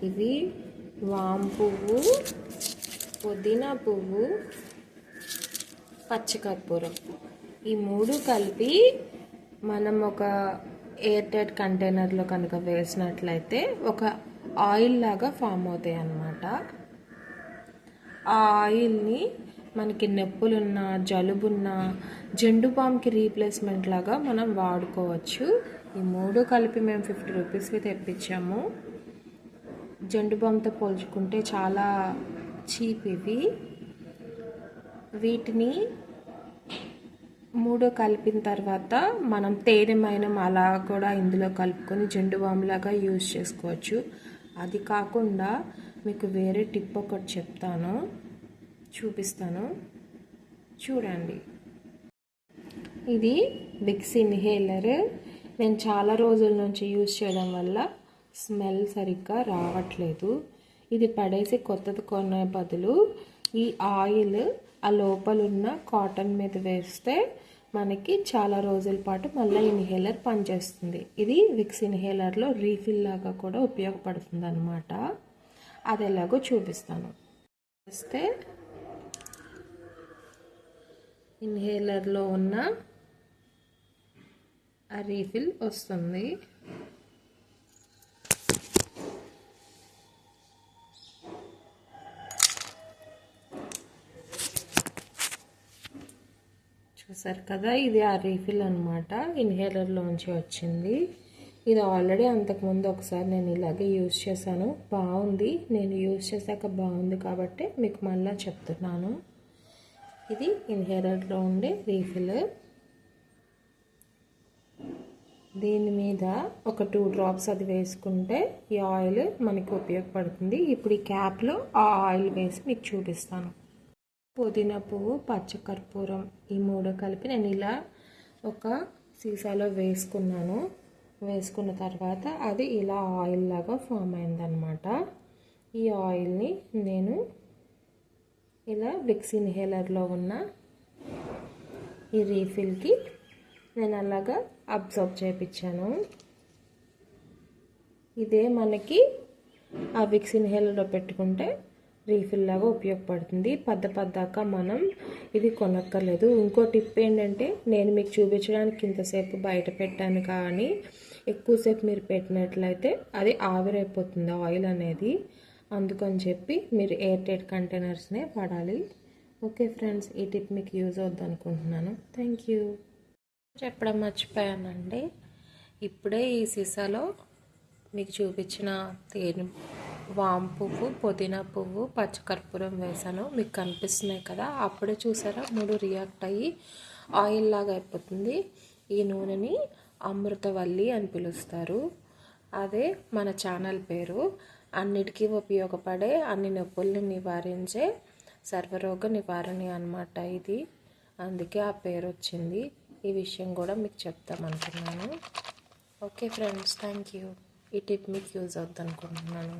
ఇవి వాము పువ్వు, పుదీనా పువ్వు, పచ్చకర్పూరం, ఈ 3 కలిపి మనం ఒక ఎయిర్ టైట్ కంటైనర్లో కనుక వేసినట్లయితే ఒక ఆయిల్ లాగా ఫామ్ అవుతాయి అన్నమాట. ఆ ఆయిల్ని మనకి నొప్పులున్నా, జలుబున్నా, జండు బామ్కి రీప్లేస్మెంట్ లాగా మనం వాడుకోవచ్చు. ఈ 3 కలిపి మేము 50 రూపీస్కి తెప్పించాము. జండు బామ్తో పోల్చుకుంటే చాలా చీప్ ఇవి. వీటిని 3 కలిపిన తర్వాత మనం తేనె మైనం అలా కూడా ఇందులో కలుపుకొని జండు బామ్ లాగా యూజ్ చేసుకోవచ్చు. అది కాకుండా మీకు వేరే టిప్ ఒకటి చెప్తాను, చూపిస్తాను చూడండి. ఇది విక్స్ ఇన్హేలర్. నేను చాలా రోజుల నుంచి యూజ్ చేయడం వల్ల స్మెల్ సరిగ్గా రావట్లేదు. ఇది పడేసి కొత్తది కొనే బదులు ఈ ఆయిల్ ఆ లోపల ఉన్న కాటన్ మీద వేస్తే మనకి చాలా రోజుల పాటు మళ్ళీ ఇన్హేలర్ పనిచేస్తుంది. ఇది విక్స్ ఇన్హేలర్లో రీఫిల్ లాగా కూడా ఉపయోగపడుతుంది అన్నమాట. అది ఎలాగో చూపిస్తాను. వేస్తే ఇన్హేలర్లో ఉన్న ఆ రీఫిల్ వస్తుంది. చూసారు కదా, ఇది ఆ రీఫిల్ అనమాట, ఇన్హేలర్లోంచి వచ్చింది. ఇది ఆల్రెడీ అంతకుముందు ఒకసారి నేను ఇలాగే యూజ్ చేశాను, బాగుంది. నేను యూజ్ చేశాక బాగుంది కాబట్టి మీకు మళ్ళీ చెప్తున్నాను. ఇది ఇన్హేలర్లో ఉండే రీఫిల్. దీని మీద ఒక 2 డ్రాప్స్ అది వేసుకుంటే ఈ ఆయిల్ మనకి ఉపయోగపడుతుంది. ఇప్పుడు ఈ క్యాప్లో ఆ ఆయిల్ వేసి మీకు చూపిస్తాను. పుదీనా పువ్వు, పచ్చకర్పూరం, ఈ 3 కలిపి నేను ఇలా ఒక సీసాలో వేసుకున్నాను. వేసుకున్న తర్వాత అది ఇలా ఆయిల్ లాగా ఫామ్ అయిందనమాట. ఈ ఆయిల్ని నేను ఇలా విక్స్ ఇన్హేలర్లో ఉన్న ఈ రీఫిల్కి నేను అలాగా అబ్జర్వ్ చేయించాను. ఇదే మనకి ఆ విక్స్ ఇన్హేలర్లో పెట్టుకుంటే రీఫిల్ లాగా ఉపయోగపడుతుంది. పద్దాక మనం ఇది కొనక్కర్లేదు. ఇంకో టిప్ ఏంటంటే, నేను మీకు చూపించడానికి ఇంతసేపు బయట పెట్టాను, కానీ ఎక్కువసేపు మీరు పెట్టినట్లయితే అది ఆవిరైపోతుంది ఆయిల్ అనేది. అందుకని చెప్పి మీరు ఎయిర్ టైట్ కంటైనర్స్నే వాడాలి. ఓకే ఫ్రెండ్స్, ఈ టిప్ మీకు యూజ్ అవుద్ది అనుకుంటున్నాను. Thank you. చెప్పడం మర్చిపోయానండి, ఇప్పుడే ఈ సీసాలో మీకు చూపించిన తేనె, వాము పువ్వు, పుదీనా పువ్వు, పచ్చకర్పూరం వేసాను. మీకు కనిపిస్తున్నాయి కదా, అప్పుడే చూసారా 3 రియాక్ట్ అయ్యి ఆయిల్ లాగా అయిపోతుంది. ఈ నూనెని అమృతవల్లి అని పిలుస్తారు. అదే మన ఛానల్ పేరు. అన్నిటికీ ఉపయోగపడే, అన్ని నొప్పుల్ని నివారించే సర్వరోగ నివారణి అన్నమాట ఇది. అందుకే ఆ పేరు వచ్చింది. ఈ విషయం కూడా మీకు చెప్తామనుకున్నాను. Okay friends, thank you. ఈ టిప్ మీకు యూజ్ అవుద్ది అనుకుంటున్నాను.